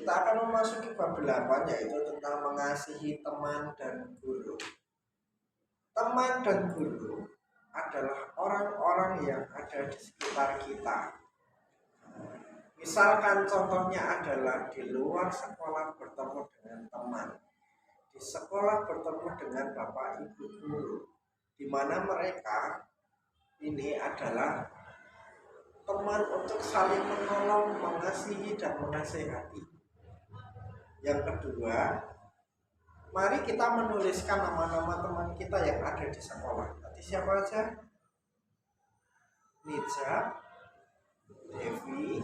Kita akan memasuki bab 8, yaitu tentang mengasihi teman dan guru. Teman dan guru adalah orang-orang yang ada di sekitar kita. Misalkan contohnya adalah di luar sekolah bertemu dengan teman, di sekolah bertemu dengan bapak ibu guru, di mana mereka ini adalah teman untuk saling menolong, mengasihi dan menasehati. Yang kedua, mari kita menuliskan nama-nama teman kita yang ada di sekolah. Nanti siapa aja? Nija, Devi,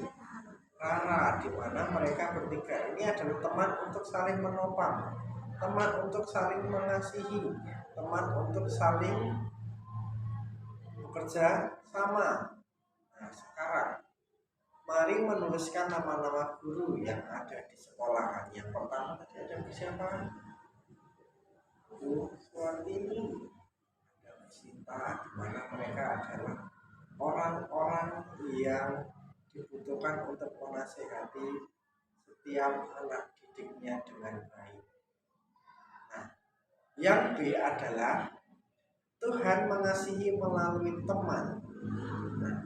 Rara, di mana mereka bertiga ini adalah teman untuk saling menopang, teman untuk saling mengasihi, teman untuk saling bekerja sama. Nah, sekarang mari menuliskan nama-nama guru yang ada di sekolahan. Yang pertama tadi ada siapa? Bu Suartini, ada Sinta, di mana mereka adalah orang-orang yang dibutuhkan untuk menasehati setiap anak didiknya dengan baik. Nah, yang B adalah Tuhan mengasihi melalui teman. Nah,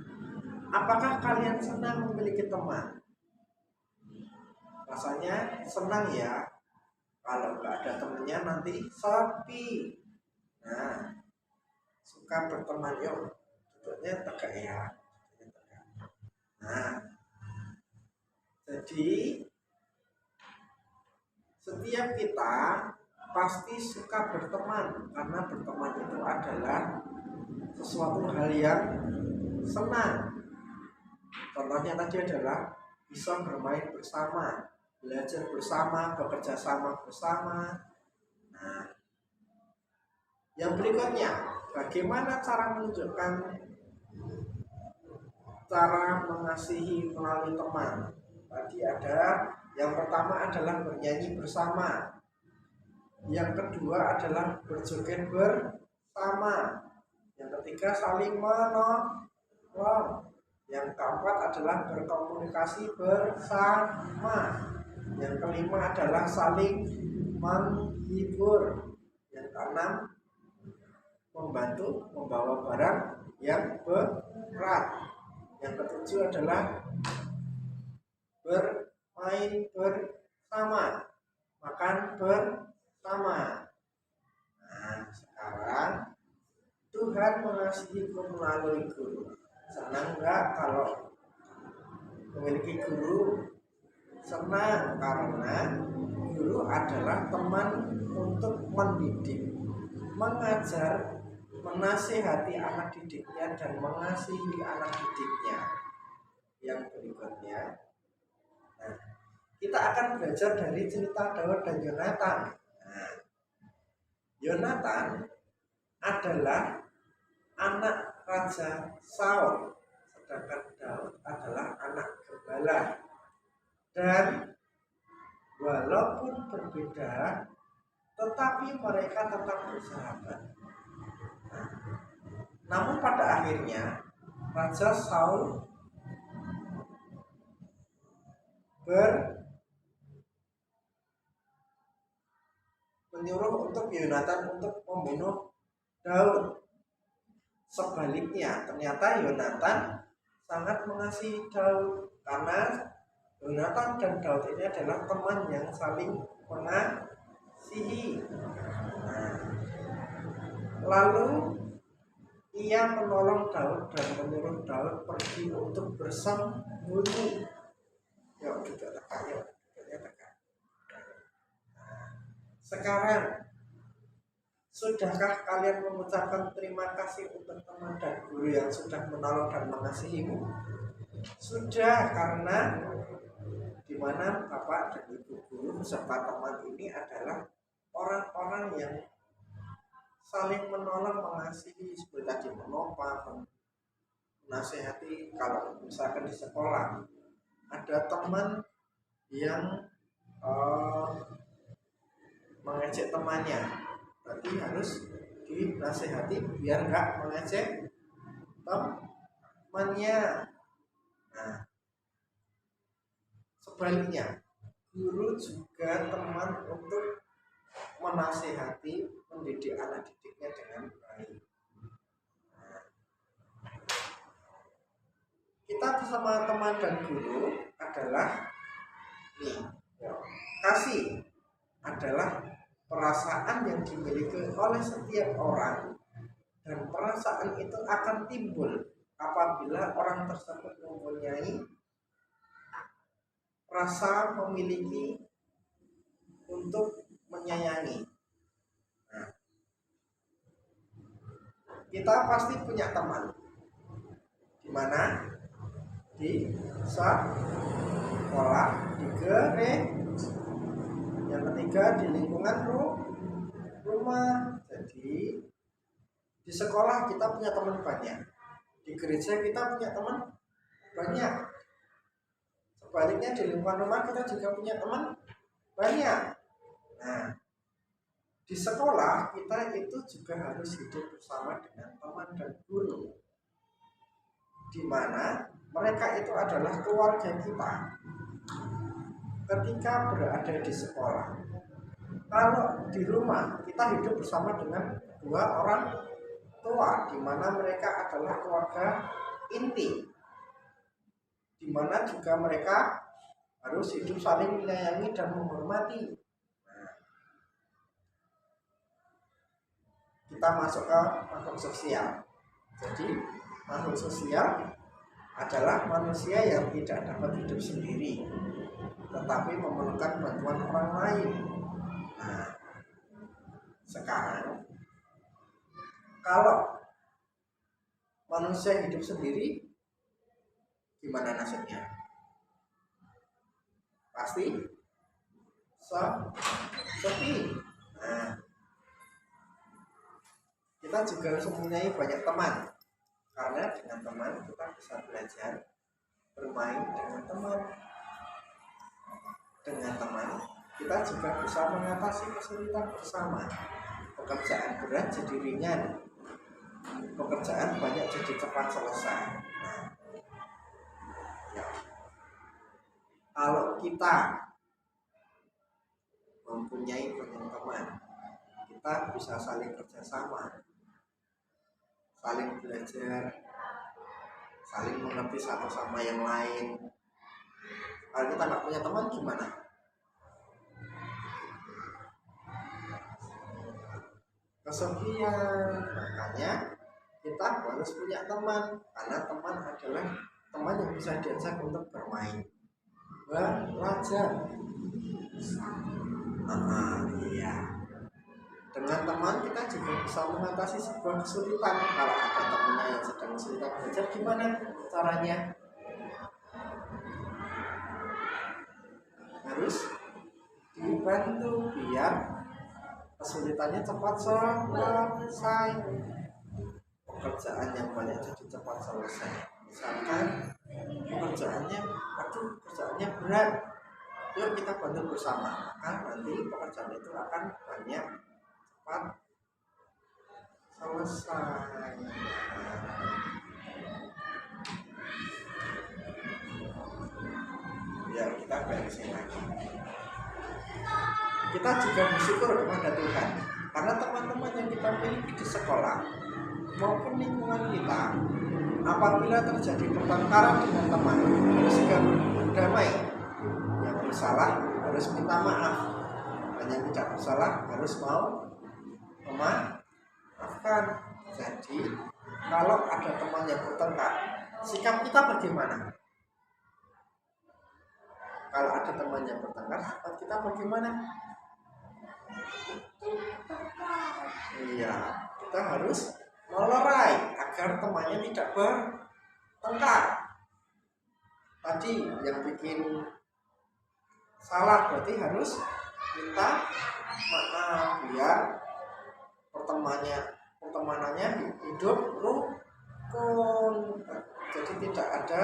apakah kalian senang memiliki teman? Rasanya senang ya. Kalau nggak ada temennya nanti sepi. Nah, suka berteman yuk. Duduknya tegak ya. Nah, jadi setiap kita pasti suka berteman, karena berteman itu adalah sesuatu hal yang senang. Contohnya tadi adalah bisa bermain bersama, belajar bersama, bekerja sama bersama. Nah, yang berikutnya, bagaimana cara menunjukkan cara mengasihi melalui teman? Tadi ada yang pertama adalah bernyanyi bersama, yang kedua adalah berjoget bersama, yang ketiga saling menolong, yang keempat adalah berkomunikasi bersama, yang kelima adalah saling menghibur, yang keenam membantu membawa barang yang berat, yang ketujuh adalah bermain bersama, makan bersama. Nah, sekarang Tuhan mengasihiku melalui guru. Senang nggak kalau memiliki guru? Senang, karena guru adalah teman untuk mendidik, mengajar, menasihati anak didiknya dan mengasihi anak didiknya. Yang berikutnya, nah, kita akan belajar dari cerita Daud dan Yonatan. Nah, Yonatan adalah anak Raja Saul, sedangkan Daud adalah anak gembala. Dan walaupun berbeda, tetapi mereka tetap bersahabat. Nah, namun pada akhirnya Raja Saul menyuruh untuk Yonatan untuk membunuh Daud. Sebaliknya, ternyata Yonatan sangat mengasihi Daud, karena Yonatan dan Daud ini adalah teman yang saling mengasihi. Nah, lalu ia menolong Daud dan menyuruh Daud pergi untuk bersembunyi. Yuk, duduk tegak, yuk, duduknya tegak. Sekarang, sudahkah kalian mengucapkan terima kasih untuk teman dan guru yang sudah menolong dan mengasihimu? Sudah, karena di mana bapak dan ibu guru serta teman ini adalah orang-orang yang saling menolong, mengasihi, seperti tadi menopang, menasehati. Kalau misalkan di sekolah ada teman yang mengejek temannya, berarti harus dinasehati biar nggak mengejek temannya. Nah, sebaliknya, guru juga teman untuk menasehati, mendidik anak didiknya dengan baik. Kita bersama teman dan guru adalah nih, kasih adalah perasaan yang dimiliki oleh setiap orang, dan perasaan itu akan timbul apabila orang tersebut mempunyai rasa memiliki untuk menyayangi. Nah, kita pasti punya teman, di mana? Di sekolah, di gereja, yang ketiga di lingkungan rumah. Jadi di sekolah kita punya teman banyak, di gereja kita punya teman banyak, sebaliknya di lingkungan rumah kita juga punya teman banyak. Nah, di sekolah kita itu juga harus hidup bersama dengan teman dan guru, di mana mereka itu adalah keluarga kita ketika berada di sekolah. Kalau di rumah kita hidup bersama dengan dua orang tua, di mana mereka adalah keluarga inti, di mana juga mereka harus hidup saling menyayangi dan menghormati. Nah, kita masuk ke makhluk sosial. Jadi makhluk sosial adalah manusia yang tidak dapat hidup sendiri, tetapi memerlukan bantuan orang lain. Nah, sekarang kalau manusia hidup sendiri, gimana nasibnya? Pasti sepi. Nah, kita juga harus mempunyai banyak teman, karena dengan teman kita bisa belajar bermain dengan teman. Dengan teman kita juga bisa mengatasi kesulitan bersama. Pekerjaan berat jadi ringan, pekerjaan banyak jadi cepat selesai. Nah, ya. Kalau kita mempunyai banyak teman, kita bisa saling kerjasama, saling belajar, saling mengerti satu sama yang lain. Kalau kita nggak punya teman gimana? Kesepian. Makanya kita harus punya teman, karena teman adalah teman yang bisa diajak untuk bermain, belajar. Iya. Dengan teman kita juga bisa mengatasi sebuah kesulitan. Kalau ada temannya yang sedang kesulitan belajar, gimana caranya? Harus dibantu biar kesulitannya cepat selesai, pekerjaan yang banyak jadi cepat selesai. Misalkan pekerjaannya berat, yuk kita bantu bersama, maka nanti pekerjaan itu akan banyak cepat selesai. Ya, kita beresin lagi. Kita juga bersyukur kepada Tuhan, karena teman-teman yang kita miliki di sekolah maupun lingkungan kita, apabila terjadi pertengkaran dengan teman, harus segera berdamai. Yang bersalah harus minta maaf, dan yang tidak bersalah harus mau memaafkan. Jadi kalau ada teman yang bertengkar, sikap kita bagaimana? Kalau ada teman yang bertengkar, sikap kita bagaimana? Iya, kita harus melerai agar temannya tidak bertengkar. Tadi yang bikin salah berarti harus minta maaf biar pertemanannya hidup rukun. Jadi tidak ada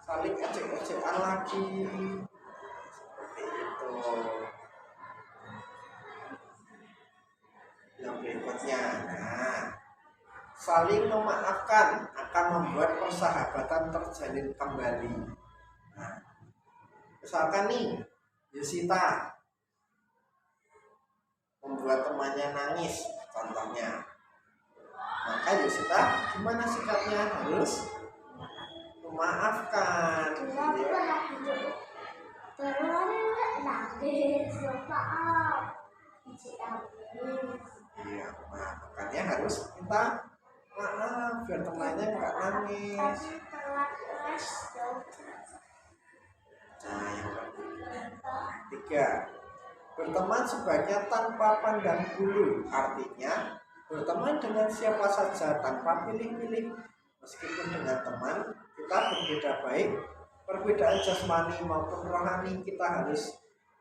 saling ejek-ejekan lagi, seperti itu. Yang berikutnya, saling memaafkan akan membuat persahabatan terjalin kembali. Nah, misalkan nih, Yusita membuat temannya nangis contohnya, maka Yusita gimana sikapnya? Harus memaafkan. Iya, nah, makanya harus minta maaf biar temannya nggak nangis. Nah, yang ketiga, berteman sebaiknya tanpa pandang bulu. Artinya berteman dengan siapa saja tanpa pilih-pilih. Meskipun dengan teman kita berbeda baik, perbedaan jasmani maupun rohani, kita harus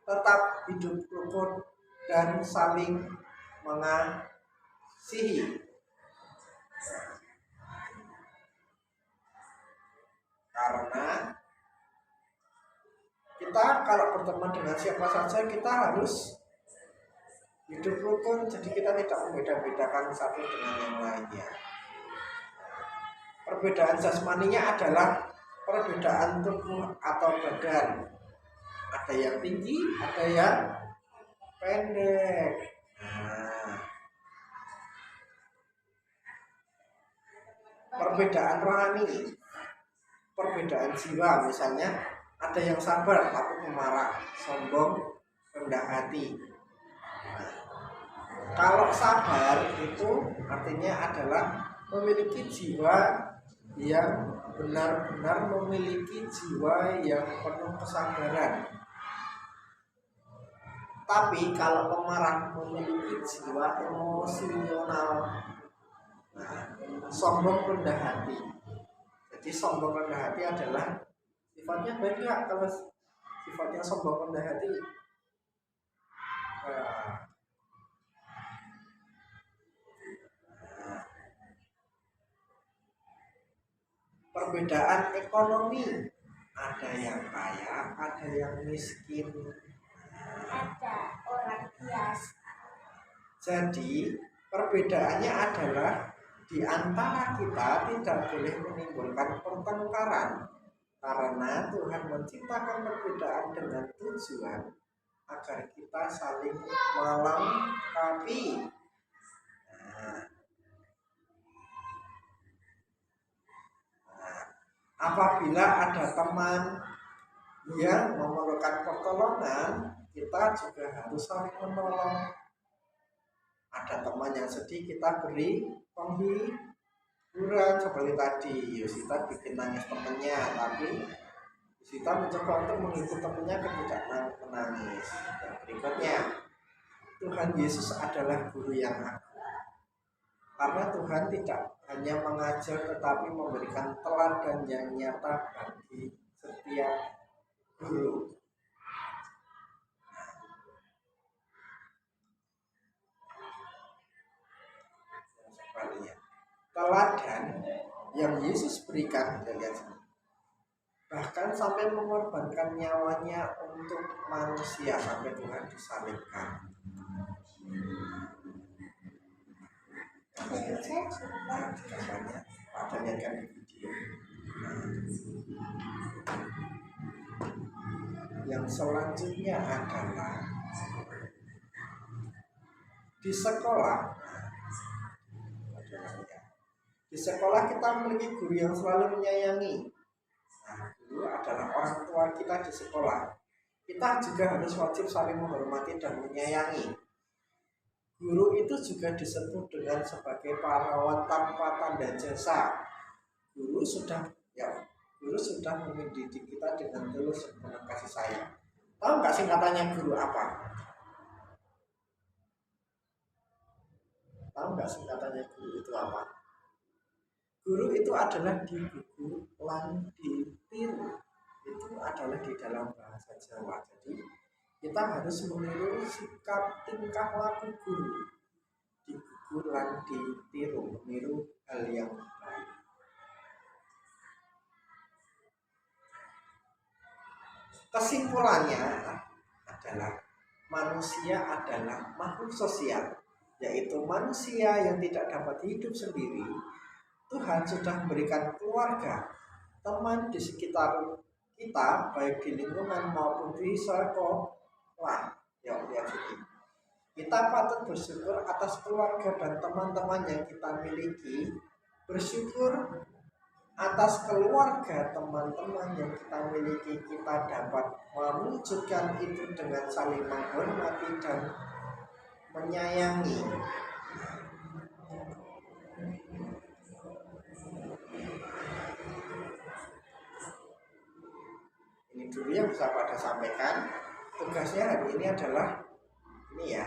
tetap hidup rukun dan saling mengasihi. Karena kita kalau berteman dengan siapa saja kita harus hidup rukun, jadi kita tidak membeda-bedakan satu dengan yang lainnya. Perbedaan jasmaninya adalah perbedaan tubuh atau badan. Ada yang tinggi, ada yang pendek. Nah, perbedaan rohani, perbedaan jiwa, misalnya ada yang sabar tapi pemarah, sombong, rendah hati. Nah, kalau sabar itu artinya adalah memiliki jiwa yang benar-benar memiliki jiwa yang penuh kesabaran. Tapi kalau pemarah memiliki jiwa emosional, nah, sombong rendah hati. Jadi sombong rendah hati adalah sifatnya baik nggak? Kalau sifatnya sombong rendah hati, perbedaan ekonomi, ada yang kaya, ada yang miskin, ada orang biasa. Jadi perbedaannya adalah di antara kita tidak boleh menimbulkan pertengkaran, karena Tuhan menciptakan perbedaan dengan tujuan agar kita saling melengkapi. Apabila ada teman yang memerlukan pertolongan, kita juga harus saling menolong. Ada teman yang sedih, kita beri penghiburan. Seperti tadi Yusita bikin nangis temannya, tapi Yusita mencoba untuk menghibur temannya agar tidak menangis. Dan berikutnya, Tuhan Yesus adalah guru yang agung. Karena Tuhan tidak hanya mengajar tetapi memberikan teladan yang nyata bagi setiap guru. Sebaliknya, teladan yang Yesus berikan, bahkan sampai mengorbankan nyawanya untuk manusia sampai Tuhan disalibkan. Gambarnya ada lihatkan di video. Yang selanjutnya adalah di sekolah. Di sekolah kita memiliki guru yang selalu menyayangi. Nah, guru adalah orang tua kita di sekolah. Kita juga harus wajib saling menghormati dan menyayangi. Guru itu juga disebut dengan sebagai pahlawan tanpa tanda jasa. Guru sudah mendidik kita dengan tulus dan penuh kasih sayang. Tahu nggak singkatannya guru apa? Tahu nggak singkatannya guru itu apa? Guru itu adalah digugu lan ditiru. Itu adalah di dalam bahasa Jawa. Jadi kita harus meniru sikap tingkah laku guru. Digugu lan ditiru, meniru hal yang baik. Kesimpulannya adalah manusia adalah makhluk sosial, yaitu manusia yang tidak dapat hidup sendiri. Tuhan sudah memberikan keluarga, teman di sekitar kita, baik di lingkungan maupun di sekolah Wah, ya jadi kita patut bersyukur atas keluarga dan teman-teman yang kita miliki. Bersyukur atas keluarga teman-teman yang kita miliki, kita dapat mewujudkan itu dengan saling menghormati dan menyayangi. Ini dulu yang bisa pada sampaikan. Tugasnya hari ini adalah ini ya,